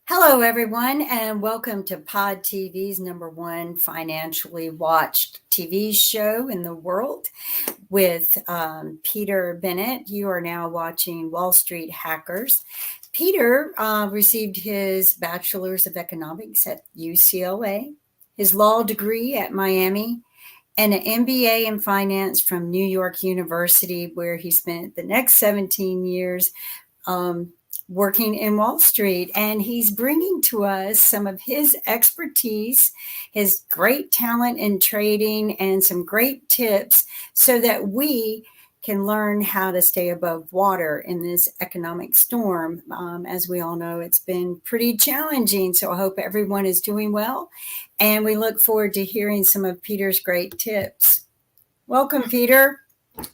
Hello, everyone, and welcome to Pod TV's number one financially watched TV show in the world with Peter Bennett. You are now watching Wall Street Hackers. Peter received his Bachelor's of Economics at UCLA, his law degree at Miami, and an MBA in finance from New York University, where he spent the next 17 years working in Wall Street. And he's bringing to us some of his expertise, his great talent in trading, and some great tips so that we can learn how to stay above water in this economic storm. As we all know, it's been pretty challenging. So I hope everyone is doing well. And we look forward to hearing some of Peter's great tips. Welcome, Peter.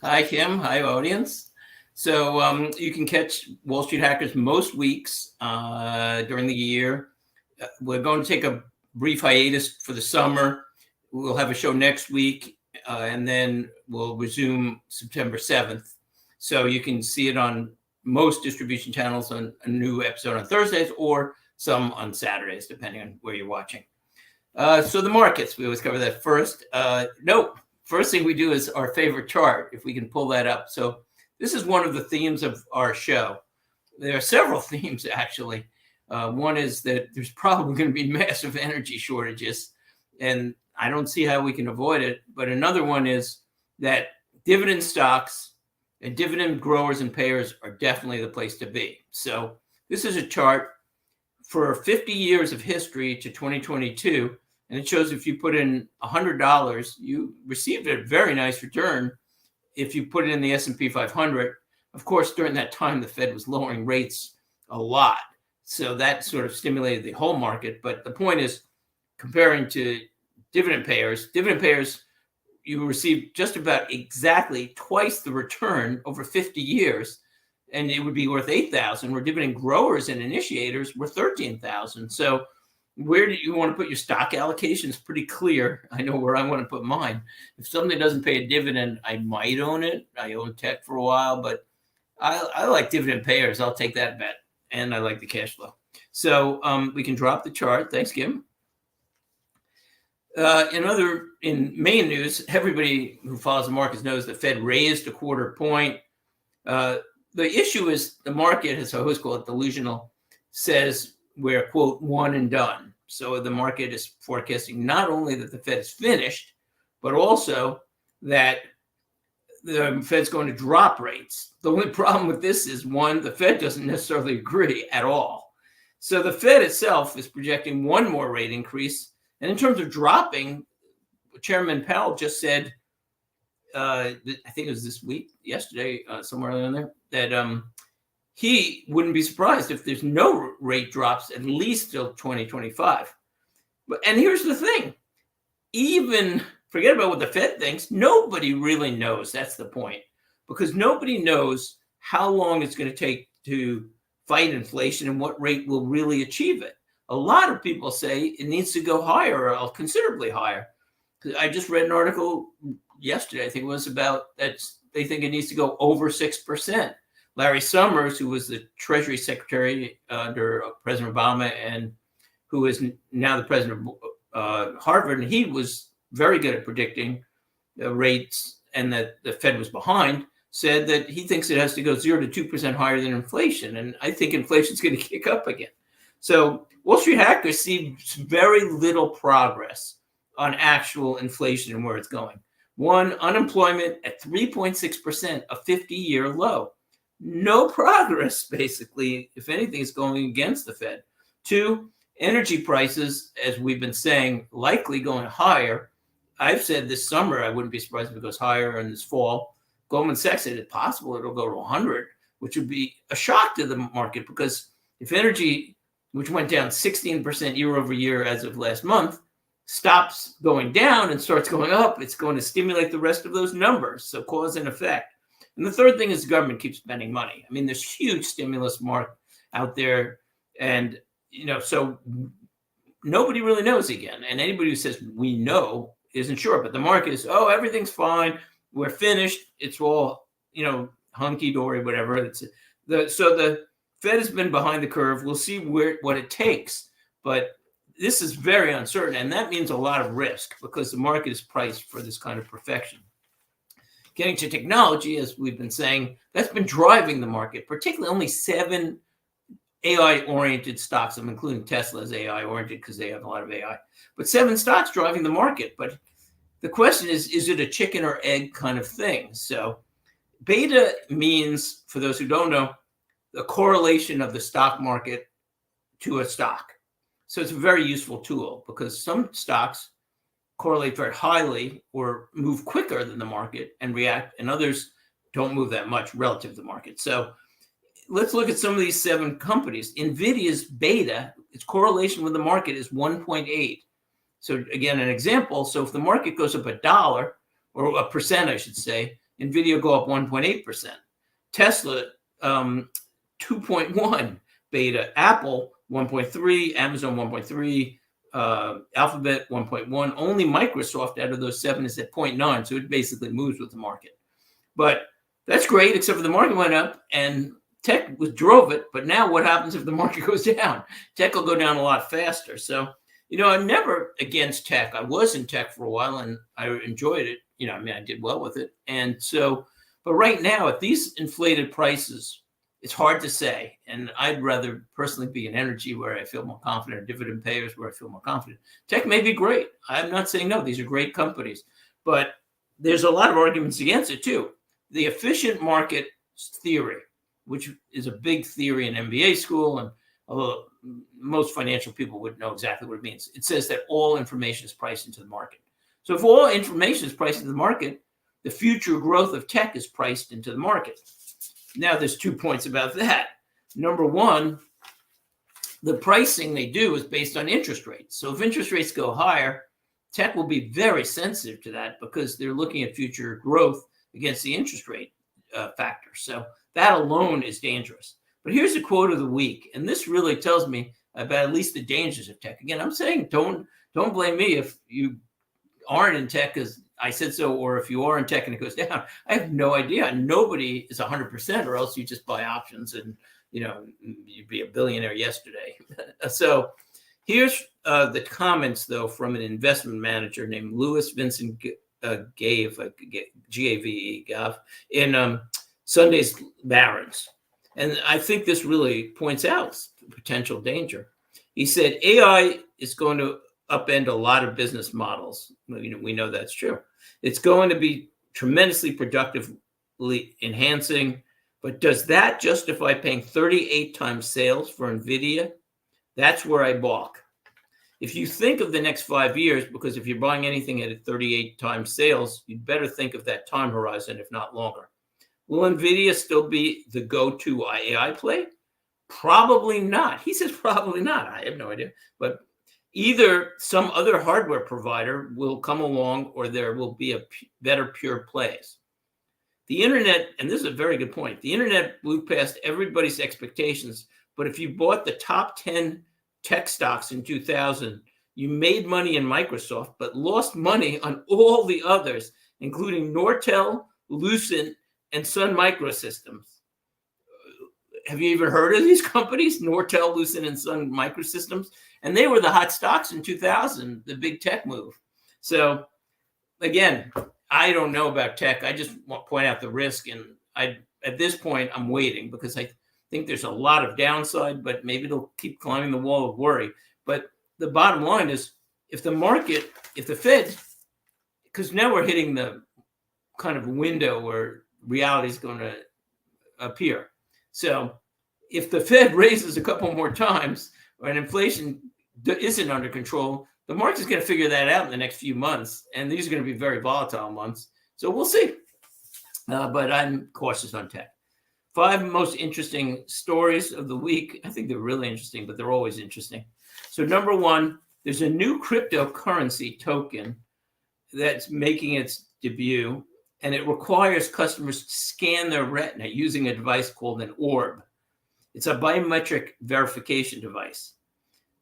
Hi, Kim. Hi, audience. So you can catch Wall Street Hackers most weeks during the year. We're going to take a brief hiatus for the summer. We'll have a show next week, and then we'll resume September 7th. So you can see it on most distribution channels on a new episode on Thursdays or some on Saturdays, depending on where you're watching. So the markets, we always cover that first. First thing we do is our favorite chart, if we can pull that up. So this is one of the themes of our show. There are several themes, actually. One is that there's probably going to be massive energy shortages, and I don't see how we can avoid it. But another one is that dividend stocks and dividend growers and payers are definitely the place to be. So this is a chart for 50 years of history to 2022, and it shows if you put in $100, you received a very nice return. If you put it in the S&P 500, of course, during that time, the Fed was lowering rates a lot. So that sort of stimulated the whole market. But the point is, comparing to dividend payers, you receive just about exactly twice the return over 50 years. And it would be worth $8,000, where dividend growers and initiators were $13,000. So where do you want to put your stock allocation? Is pretty clear. I know where I want to put mine. If something doesn't pay a dividend, I might own it. I owned tech for a while, but I like dividend payers. I'll take that bet. And I like the cash flow. So we can drop the chart. Thanks, Kim. In main news, everybody who follows the markets knows the Fed raised a quarter point. The issue is the market, as I always call it, delusional, says we're, quote, one and done. So the market is forecasting not only that the Fed is finished, but also that the Fed's going to drop rates. The only problem with this is, one, the Fed doesn't necessarily agree at all. So the Fed itself is projecting one more rate increase. And in terms of dropping, Chairman Powell just said, I think it was this week, yesterday, somewhere in there, that he wouldn't be surprised if there's no rate drops at least till 2025. And here's the thing. Even forget about what the Fed thinks. Nobody really knows. That's the point. Because nobody knows how long it's going to take to fight inflation and what rate will really achieve it. A lot of people say it needs to go higher, or considerably higher. I just read an article yesterday, I think it was about that they think it needs to go over 6%. Larry Summers, who was the Treasury Secretary under President Obama and who is now the president of Harvard, and he was very good at predicting the rates and that the Fed was behind, said that he thinks it has to go 0 to 2% higher than inflation. And I think inflation is going to kick up again. So Wall Street Hackers see very little progress on actual inflation and where it's going. One, unemployment at 3.6%, a 50-year low. No progress, basically, if anything, is going against the Fed. Two, energy prices, as we've been saying, likely going higher. I've said this summer I wouldn't be surprised if it goes higher, and this fall, Goldman Sachs said it's possible it'll go to 100, which would be a shock to the market, because if energy, which went down 16% year over year as of last month, stops going down and starts going up, it's going to stimulate the rest of those numbers. So cause and effect. And the third thing is the government keeps spending money. I mean, there's huge stimulus mark out there. And, so nobody really knows again. And anybody who says we know isn't sure. But the market is, everything's fine. We're finished. It's all, hunky-dory, whatever. So the Fed has been behind the curve. We'll see what it takes, but this is very uncertain, and that means a lot of risk because the market is priced for this kind of perfection. Getting to technology, as we've been saying, that's been driving the market, particularly only 7 AI-oriented stocks. I'm including Tesla as AI-oriented because they have a lot of AI, but 7 stocks driving the market. But the question is it a chicken or egg kind of thing? So beta means, for those who don't know, the correlation of the stock market to a stock. So it's a very useful tool because some stocks correlate very highly or move quicker than the market and react, and others don't move that much relative to the market. So let's look at some of these 7 companies. NVIDIA's beta, its correlation with the market is 1.8. So again, an example. So if the market goes up $1, or a percent, I should say, NVIDIA go up 1.8%. Tesla, 2.1 beta. Apple, 1.3. Amazon, 1.3. Alphabet 1.1. Only Microsoft out of those 7 is at 0.9, so it basically moves with the market. But that's great, except for the market went up and tech drove it. But now what happens if the market goes down? Tech will go down a lot faster. So, I'm never against tech. I was in tech for a while and I enjoyed it. I did well with it. And so, but right now at these inflated prices, it's hard to say, and I'd rather personally be in energy where I feel more confident, or dividend payers where I feel more confident. Tech may be great. I'm not saying no, these are great companies, but there's a lot of arguments against it too. The efficient market theory, which is a big theory in MBA school, and although most financial people would know exactly what it means, it says that all information is priced into the market. So if all information is priced into the market, the future growth of tech is priced into the market. Now, there's 2 points about that. Number one, the pricing they do is based on interest rates. So if interest rates go higher, tech will be very sensitive to that because they're looking at future growth against the interest rate factor. So that alone is dangerous. But here's a quote of the week, and this really tells me about at least the dangers of tech. Again, I'm saying don't blame me if you aren't in tech because I said so, or if you are in tech and it goes down. I have no idea. Nobody is 100%, or else you just buy options and you'd be a billionaire yesterday. So here's the comments, though, from an investment manager named Louis Vincent Gave, G-A-V-E, Gav, in Sunday's Barron's. And I think this really points out potential danger. He said, AI is going to upend a lot of business models. We know that's true. It's going to be tremendously productively enhancing, but does that justify paying 38 times sales for NVIDIA? That's where I balk. If you think of the next 5 years, because if you're buying anything at 38 times sales, you'd better think of that time horizon, if not longer. Will NVIDIA still be the go-to AI play? Probably not. He says probably not. I have no idea. But either some other hardware provider will come along or there will be a better pure plays. The internet, and this is a very good point, the internet blew past everybody's expectations. But if you bought the top 10 tech stocks in 2000, you made money in Microsoft, but lost money on all the others, including Nortel, Lucent, and Sun Microsystems. Have you even heard of these companies? Nortel, Lucent, and Sun Microsystems? And they were the hot stocks in 2000, the big tech move. So again, I don't know about tech. I just want to point out the risk. And at this point, I'm waiting because I think there's a lot of downside, but maybe it'll keep climbing the wall of worry. But the bottom line is if the Fed, because now we're hitting the kind of window where reality is going to appear. So if the Fed raises a couple more times and inflation isn't under control, the market's going to figure that out in the next few months. And these are going to be very volatile months. So we'll see. But I'm cautious on tech. 5 most interesting stories of the week. I think they're really interesting, but they're always interesting. So number 1, there's a new cryptocurrency token that's making its debut, and it requires customers to scan their retina using a device called an orb. It's a biometric verification device.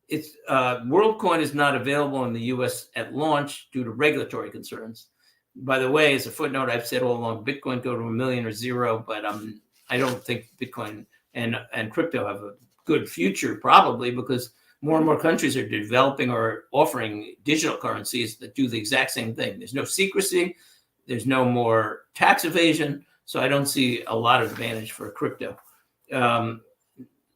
It's WorldCoin is not available in the U.S. at launch due to regulatory concerns. By the way, as a footnote, I've said all along, Bitcoin go to $1 million or zero, but I don't think Bitcoin and crypto have a good future, probably because more and more countries are developing or offering digital currencies that do the exact same thing. There's no secrecy, there's no more tax evasion, so I don't see a lot of advantage for crypto.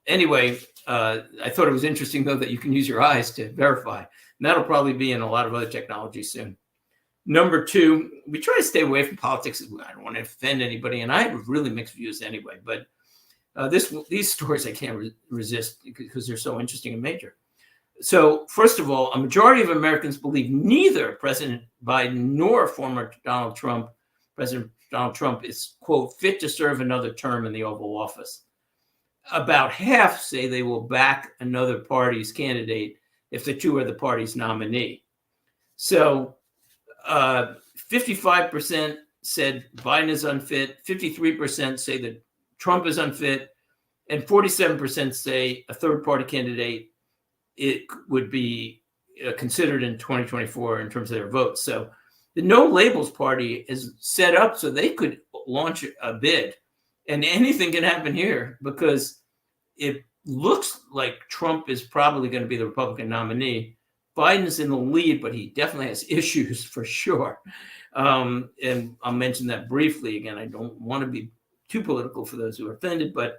Anyway, I thought it was interesting, though, that you can use your eyes to verify. And that'll probably be in a lot of other technologies soon. Number two, we try to stay away from politics. I don't want to offend anybody, and I have really mixed views anyway. But these stories I can't resist because they're so interesting and major. So, first of all, a majority of Americans believe neither President Biden nor former President Donald Trump is, quote, fit to serve another term in the Oval Office. About half say they will back another party's candidate if the two are the party's nominee. So 55% said Biden is unfit, 53% say that Trump is unfit, and 47% say a third party candidate it would be considered in 2024 in terms of their votes. So the No Labels Party is set up so they could launch a bid. And anything can happen here because it looks like Trump is probably going to be the Republican nominee. Biden's in the lead, but he definitely has issues for sure. And I'll mention that briefly. Again, I don't want to be too political for those who are offended, but,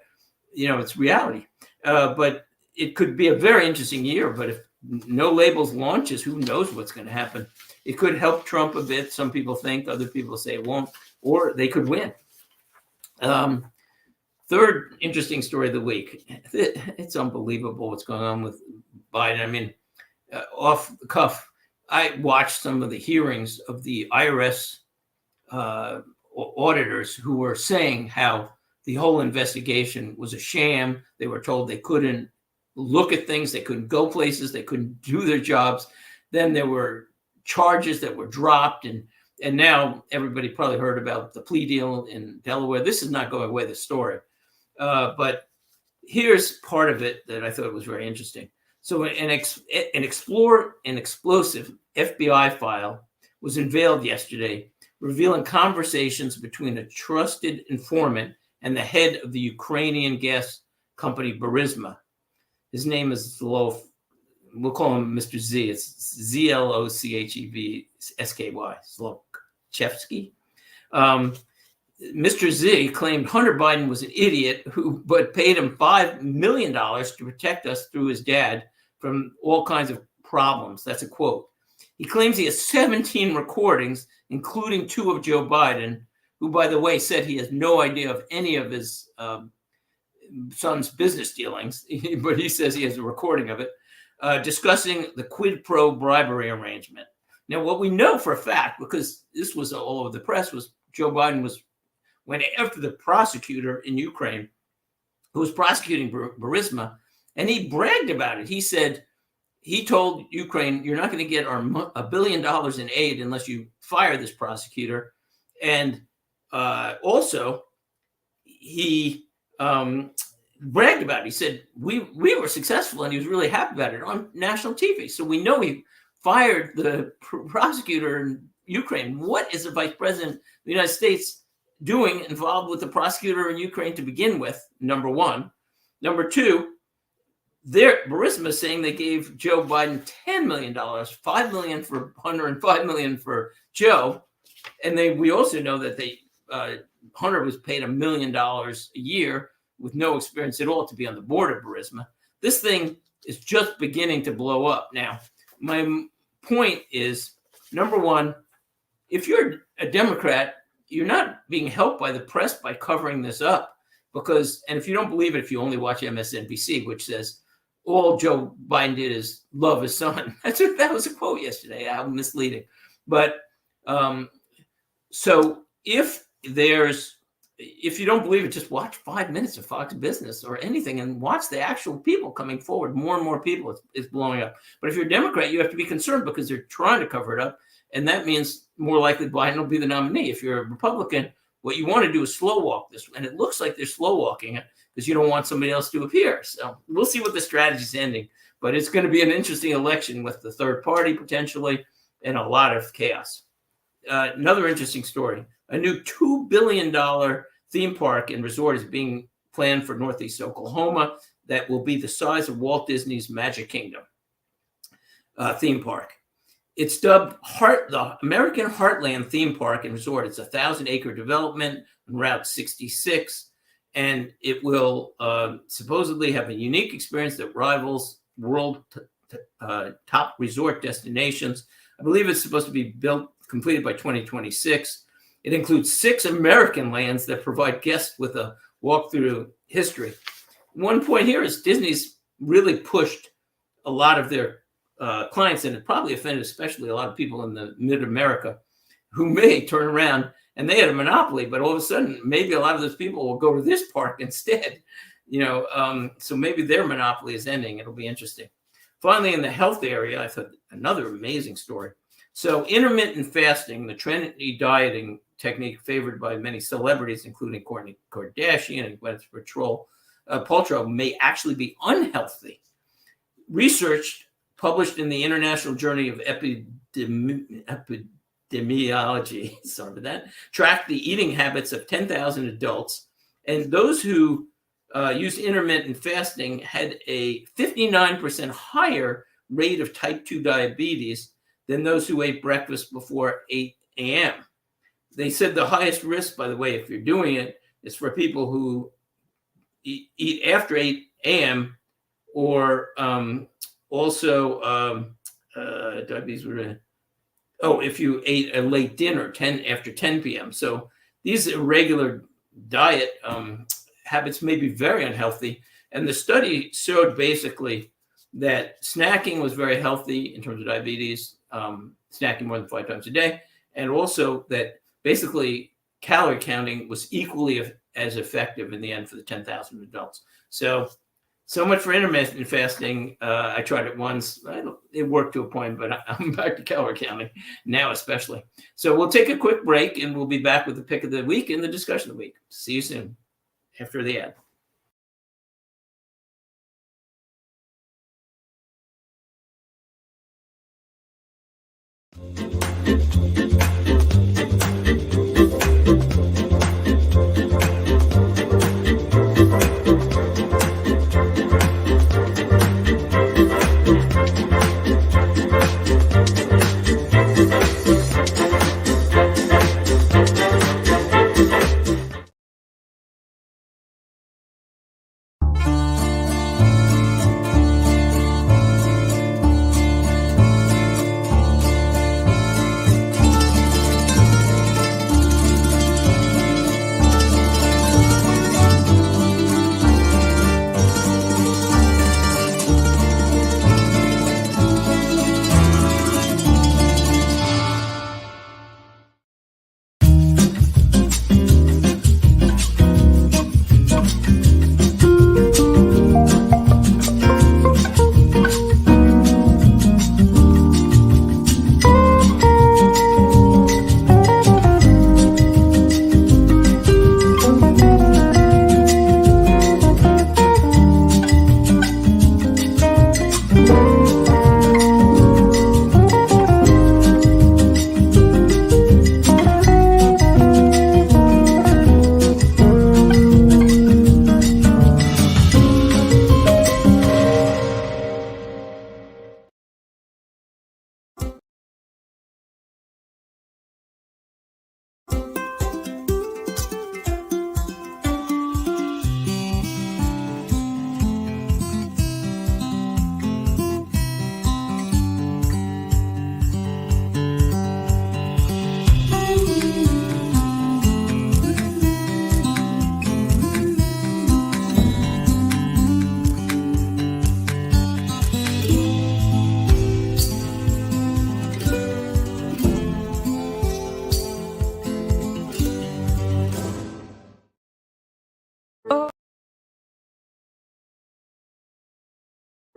it's reality. But it could be a very interesting year. But if No Labels launches, who knows what's going to happen? It could help Trump a bit. Some people think, other people say it won't, or they could win. Third interesting story of the week. It's unbelievable what's going on with Biden. I mean, off the cuff, I watched some of the hearings of the IRS auditors who were saying how the whole investigation was a sham. They were told they couldn't look at things, they couldn't go places, they couldn't do their jobs. Then there were charges that were dropped, and now everybody probably heard about the plea deal in Delaware. This is not going away, the story. But here's part of it that I thought was very interesting. So an explosive FBI file was unveiled yesterday, revealing conversations between a trusted informant and the head of the Ukrainian gas company Burisma. His name is we'll call him Mr. Z. It's Zlochevsky, Zlochevsky. Mr. Z claimed Hunter Biden was an idiot but paid him $5 million to protect us through his dad from all kinds of problems. That's a quote. He claims he has 17 recordings, including 2 of Joe Biden, who, by the way, said he has no idea of any of his son's business dealings, but he says he has a recording of it, discussing the quid pro bribery arrangement. Now, what we know for a fact, because this was all over the press, was Joe Biden went after the prosecutor in Ukraine who was prosecuting Burisma, and he bragged about it. He said, he told Ukraine, you're not going to get $1 billion in aid unless you fire this prosecutor. And also, he bragged about it. He said, we were successful, and he was really happy about it on national TV. So we know he fired the prosecutor in Ukraine. What is the vice president of the United States doing involved with the prosecutor in Ukraine to begin with, number one? Number two, Burisma is saying they gave Joe Biden $10 million, $5 million for Hunter and $5 million for Joe. And we also know that Hunter was paid $1 million a year with no experience at all to be on the board of Burisma. This thing is just beginning to blow up. Now, my point is, number one, if you're a Democrat, you're not being helped by the press by covering this up, and if you don't believe it, if you only watch MSNBC, which says all Joe Biden did is love his son. That was a quote yesterday. How misleading. But so if you don't believe it, just watch 5 minutes of Fox Business or anything and watch the actual people coming forward. More and more people, it's blowing up. But if you're a Democrat, you have to be concerned because they're trying to cover it up. And that means more likely Biden will be the nominee. If you're a Republican, what you want to do is slow walk this. And it looks like they're slow walking it because you don't want somebody else to appear. So we'll see what the strategy is ending. But it's going to be an interesting election with the third party potentially and a lot of chaos. Another interesting story. A new $2 billion theme park and resort is being planned for Northeast Oklahoma that will be the size of Walt Disney's Magic Kingdom theme park. It's dubbed the American Heartland Theme Park and Resort. It's a 1,000-acre development on Route 66, and it will supposedly have a unique experience that rivals world top resort destinations. I believe it's supposed to be completed by 2026. It includes 6 American lands that provide guests with a walk through history. One point here is Disney's really pushed a lot of their clients, and it probably offended especially a lot of people in the mid-America who may turn around and they had a monopoly, but all of a sudden maybe a lot of those people will go to this park instead. So maybe their monopoly is ending. It'll be interesting. Finally, in the health area, I thought another amazing story. So intermittent fasting, the trendy dieting technique favored by many celebrities, including Kourtney Kardashian and Gwyneth Paltrow, may actually be unhealthy. Research published in the International Journal of Epidemiology, sorry for that, tracked the eating habits of 10,000 adults, and those who used intermittent fasting had a 59% higher rate of type 2 diabetes than those who ate breakfast before 8 a.m. They said the highest risk, by the way, if you're doing it, is for people who eat after 8 a.m. or diabetes. If you ate a late dinner, after 10 p.m. So these irregular diet habits may be very unhealthy. And the study showed basically that snacking was very healthy in terms of diabetes, snacking more than 5 times a day, and also that basically calorie counting was equally as effective in the end for the 10,000 adults. So much for intermittent fasting. I tried it once. It worked to a point, but I'm back to calorie counting now especially. So we'll take a quick break, and we'll be back with the pick of the week and the discussion of the week. See you soon after the ad.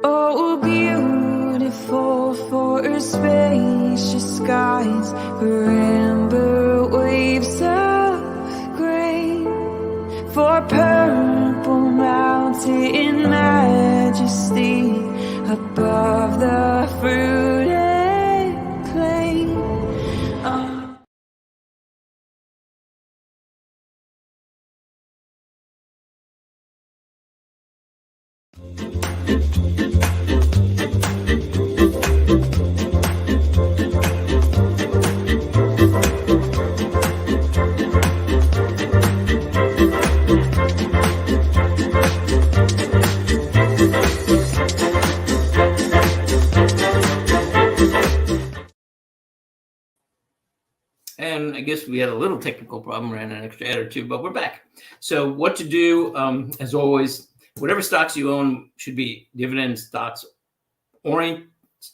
Oh, beautiful for spacious skies, for amber waves of grain, for purple mountain majesty above the fruited plain. again. I guess we had a little technical problem, ran an extra ad or two, but we're back. So what to do, as always, whatever stocks you own should be dividend stocks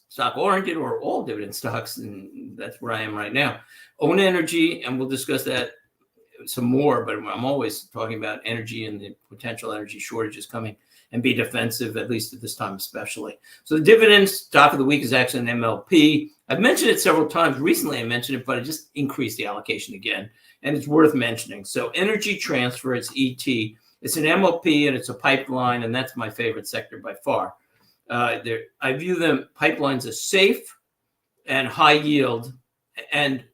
stock oriented or all dividend stocks. And that's where I am right now. Own energy, and we'll discuss that some more, but I'm always talking about energy and the potential energy shortages coming, and be defensive, at least at this time especially. So the dividend stock of the week is actually an MLP. I've mentioned it several times. Recently I mentioned it, but I just increased the allocation again, and it's worth mentioning. So Energy Transfer, it's ET. It's an MLP, and it's a pipeline, and that's my favorite sector by far. I view them pipelines as safe and high yield, and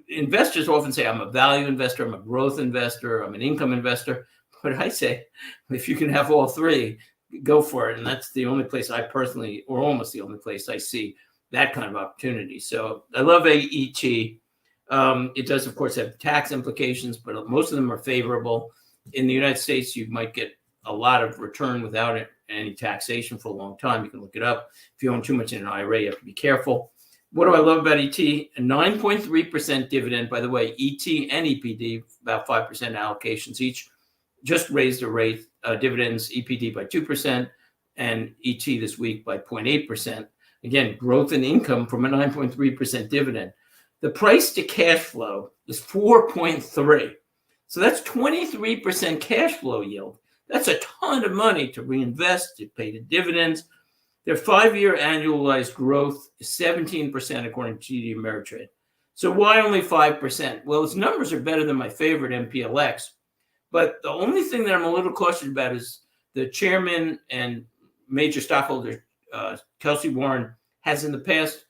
investors often say, I'm a value investor, I'm a growth investor, I'm an income investor. But I say, if you can have all three, go for it. And that's the only place I personally, or almost the only place I see that kind of opportunity. So I love AET. It does, of course, have tax implications, but most of them are favorable. In the United States, you might get a lot of return without any taxation for a long time. You can look it up. If you own too much in an IRA, you have to be careful. What do I love about ET? A 9.3% dividend. By the way, ET and EPD, about 5% allocations each, just raised their rate, dividends, EPD by 2% and ET this week by 0.8%. Again, growth in income from a 9.3% dividend. The price to cash flow is 4.3. So that's 23% cash flow yield. That's a ton of money to reinvest, to pay the dividends. Their 5-year annualized growth is 17% according to TD Ameritrade. So why only 5%? Well, its numbers are better than my favorite MPLX. But the only thing that I'm a little cautious about is the chairman and major stockholder, Kelsey Warren, has in the past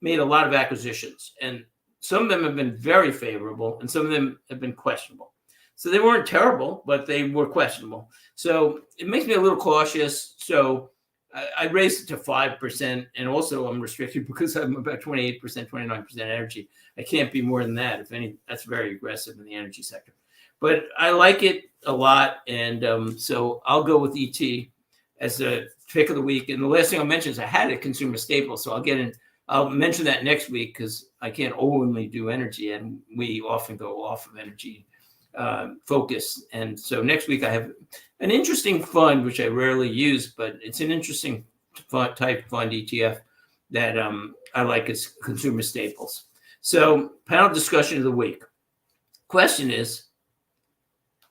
made a lot of acquisitions. And some of them have been very favorable, and some of them have been questionable. So they weren't terrible, but they were questionable. So it makes me a little cautious. So I raised it to 5%. And also I'm restricted because I'm about 28%, 29% energy. I can't be more than that. If any, that's very aggressive in the energy sector. But I like it a lot, and so I'll go with ET as the pick of the week. And the last thing I'll mention is I had a consumer staple, so I'll mention that next week because I can't only do energy, and we often go off of energy focus. And so next week I have an interesting fund, which I rarely use, but it's an interesting type fund ETF that I like as consumer staples. So panel discussion of the week. Question is,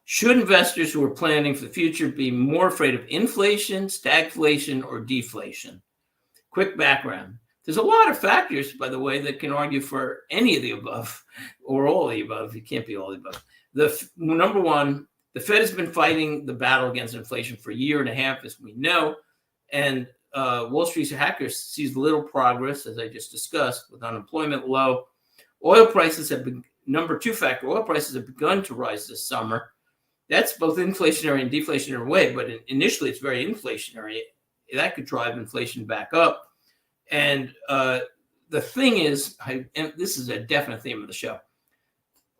should investors who are planning for the future be more afraid of inflation, stagflation, or deflation? Quick background. There's a lot of factors, by the way, that can argue for any of the above or all of the above. It can't be all of the above. Number one, the Fed has been fighting the battle against inflation for a year and a half, as we know, and Wall Street's hackers sees little progress, as I just discussed, with unemployment low. Oil prices have been, number two factor, oil prices have begun to rise this summer. That's both inflationary and deflationary way, but initially it's very inflationary. That could drive inflation back up. And the thing is, and this is a definite theme of the show,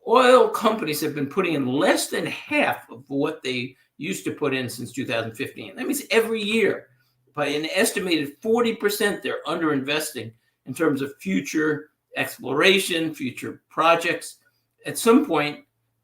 oil companies have been putting in less than half of what they used to put in since 2015. That means every year, by an estimated 40%, they're underinvesting in terms of future exploration, future projects. At some point,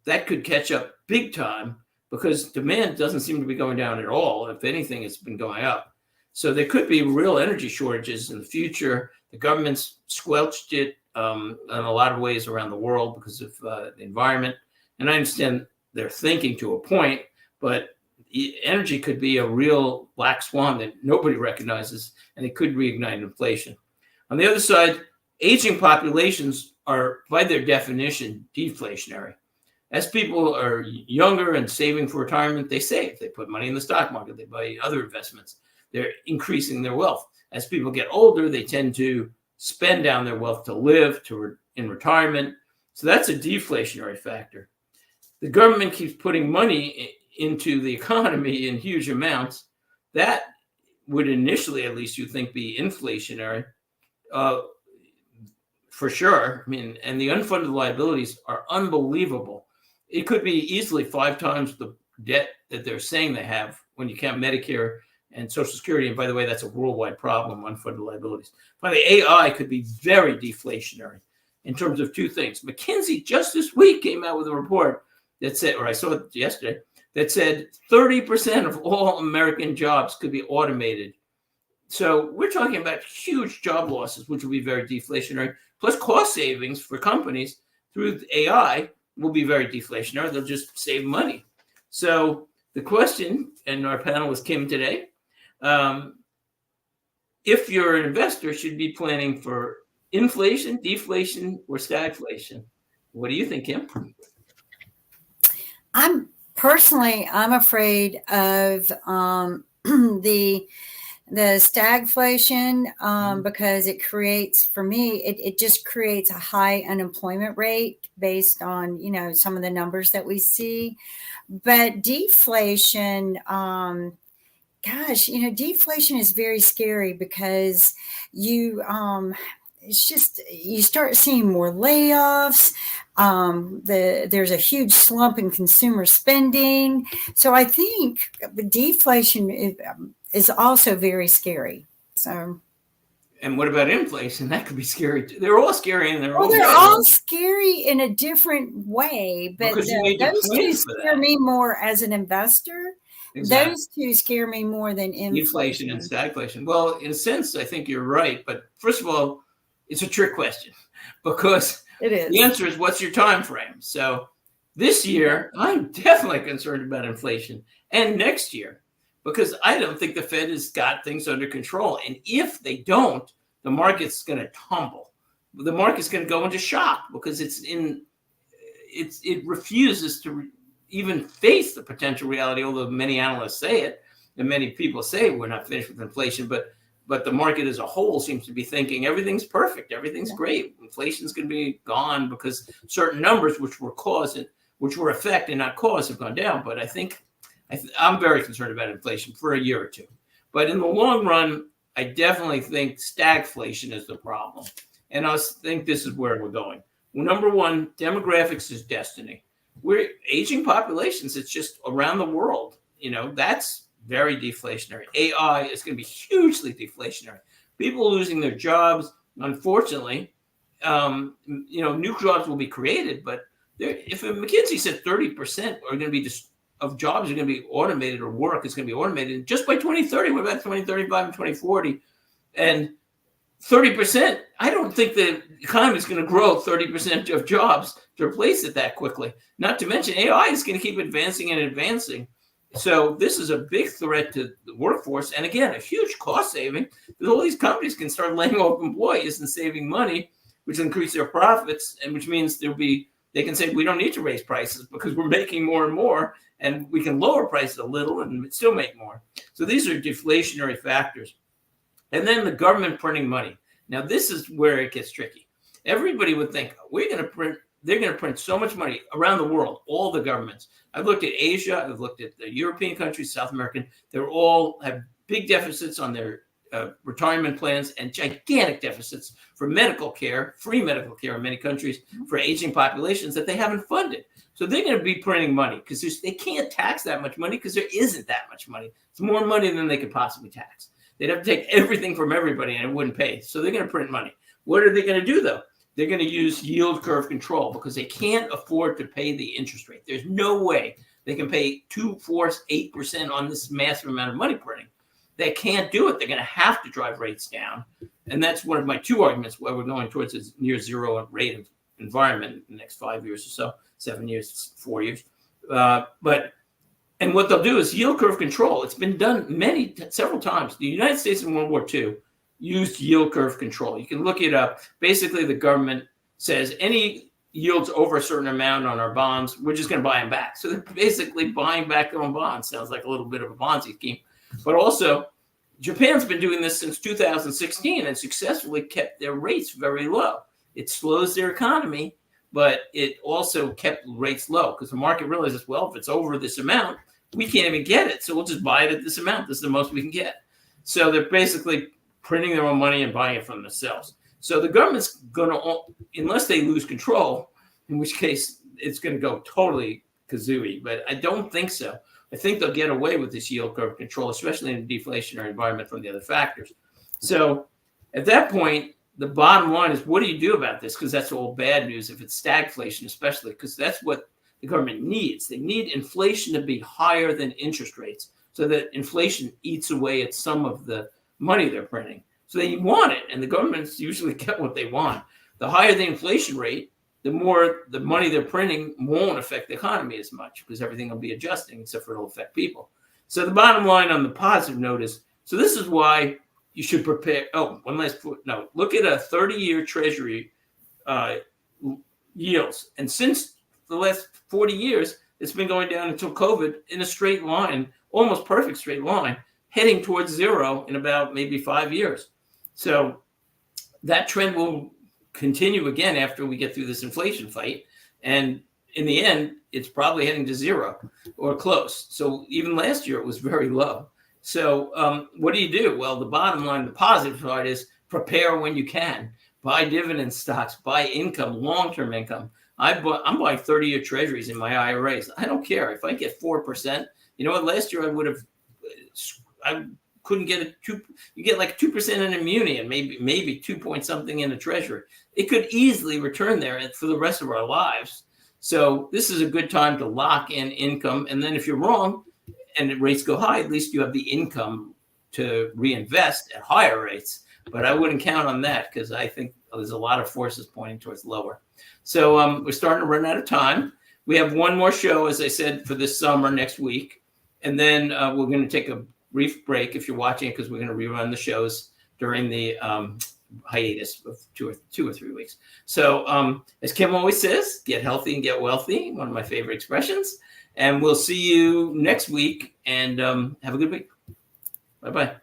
that could catch up big time because demand doesn't seem to be going down at all. If anything, it's been going up. So there could be real energy shortages in the future. The government's squelched it in a lot of ways around the world because of the environment. And I understand they're thinking to a point, but energy could be a real black swan that nobody recognizes, and it could reignite inflation. On the other side, aging populations are, by their definition, deflationary. As people are younger and saving for retirement, they save. They put money in the stock market. They buy other investments. They're increasing their wealth. As people get older, they tend to spend down their wealth to live in retirement. So that's a deflationary factor. The government keeps putting money into the economy in huge amounts. That would initially, at least you think, be inflationary. For sure. I mean, and the unfunded liabilities are unbelievable. It could be easily 5 times the debt that they're saying they have when you count Medicare and Social Security. And by the way, that's a worldwide problem, unfunded liabilities. Finally, AI could be very deflationary. in terms of two things. McKinsey just this week came out with a report that said, or I saw it yesterday, that said 30% of all American jobs could be automated. So we're talking about huge job losses, which will be very deflationary, plus cost savings for companies through AI will be very deflationary. They'll just save money. So the question, and our panel was Kim today, if you're an investor, should be planning for inflation, deflation, or stagflation. What do you think, Kim? I'm afraid of the stagflation because it creates, for me, it just creates a high unemployment rate based on, some of the numbers that we see. But deflation, deflation is very scary because you start seeing more layoffs. There's a huge slump in consumer spending. So I think deflation is also very scary. So. And what about inflation? That could be scary too. They're all scary in their own way. They're all scary in a different way, but those two scare me more as an investor. Exactly. Those two scare me more than inflation and stagflation. Well, in a sense, I think you're right. But first of all, it's a trick question because it is. The answer is, what's your time frame? So this year, I'm definitely concerned about inflation, and next year, because I don't think the Fed has got things under control. And if they don't, the market's going to tumble. The market's going to go into shock because it refuses to even face the potential reality, although many analysts say it, and many people say we're not finished with inflation, but the market as a whole seems to be thinking everything's perfect, everything's great. Inflation's going to be gone because certain numbers which were effect and not cause have gone down. But I'm very concerned about inflation for a year or two. But in the long run, I definitely think stagflation is the problem. And I think this is where we're going. Well, number one, demographics is destiny. We're aging populations. It's just around the world. That's very deflationary. AI is going to be hugely deflationary. People losing their jobs, unfortunately, new jobs will be created. But if McKinsey said 30% are going to be of jobs are going to be automated, or work is going to be automated just by 2030. What about 2035 and 2040? And 30%, I don't think the economy is going to grow 30% of jobs to replace it that quickly. Not to mention AI is going to keep advancing and advancing. So this is a big threat to the workforce. And again, a huge cost saving, because all these companies can start laying off employees and saving money, which will increase their profits, and which means they can say, we don't need to raise prices because we're making more and more, and we can lower prices a little and still make more. So these are deflationary factors. And then the government printing money. Now, this is where it gets tricky. Everybody would think they're going to print so much money around the world, all the governments. I've looked at Asia, I've looked at the European countries, South American. They all have big deficits on their retirement plans and gigantic deficits for medical care, free medical care in many countries for aging populations that they haven't funded. So they're going to be printing money because they can't tax that much money because there isn't that much money. It's more money than they could possibly tax. They'd have to take everything from everybody and it wouldn't pay. So they're going to print money. What are they going to do, though? They're going to use yield curve control because they can't afford to pay the interest rate. There's no way they can pay 2, 4, 8% on this massive amount of money printing. They can't do it. They're going to have to drive rates down. And that's one of my two arguments why we're going towards a near zero rate of environment in the next 5 years or so, 7 years, 4 years. And what they'll do is yield curve control. It's been done several times. The United States in World War II used yield curve control. You can look it up. Basically, the government says any yields over a certain amount on our bonds, we're just going to buy them back. So they're basically buying back their own bonds. Sounds like a little bit of a Ponzi scheme. But also, Japan's been doing this since 2016 and successfully kept their rates very low. It slows their economy, but it also kept rates low because the market realizes, well, if it's over this amount, we can't even get it. So we'll just buy it at this amount. This is the most we can get. So they're basically printing their own money and buying it from themselves. So the government's going to, unless they lose control, in which case it's going to go totally kazooie. But I don't think so. I think they'll get away with this yield curve control, especially in a deflationary environment from the other factors. So at that point, the bottom line is, what do you do about this? Because that's all bad news if it's stagflation, especially because that's what the government needs. They need inflation to be higher than interest rates so that inflation eats away at some of the money they're printing. So they want it, and the governments usually get what they want. The higher the inflation rate, the more the money they're printing won't affect the economy as much because everything will be adjusting, except for it'll affect people. So the bottom line on the positive note is, so this is why you should prepare. Oh, one last footnote. Look at a 30-year Treasury yields. And since the last 40 years, it's been going down until COVID in a straight line, almost perfect straight line, heading towards zero in about maybe 5 years. So that trend will continue again after we get through this inflation fight. And in the end, it's probably heading to zero or close. So even last year, it was very low. So what do? Well, the bottom line, the positive side is prepare when you can. Buy dividend stocks, buy income, long-term income. I'm buying 30-year treasuries in my IRAs. I don't care. If I get 4%, you know what? Last year I couldn't get a 2. You get like 2% in a muni and maybe 2 point something in a treasury. It could easily return there for the rest of our lives. So this is a good time to lock in income. And then if you're wrong and the rates go high, at least you have the income to reinvest at higher rates. But I wouldn't count on that because I think there's a lot of forces pointing towards lower. So we're starting to run out of time. We have one more show, as I said, for this summer next week. And then we're going to take a brief break if you're watching it because we're going to rerun the shows during the hiatus of two or three weeks. So as Kim always says, get healthy and get wealthy, one of my favorite expressions. And we'll see you next week and have a good week. Bye-bye.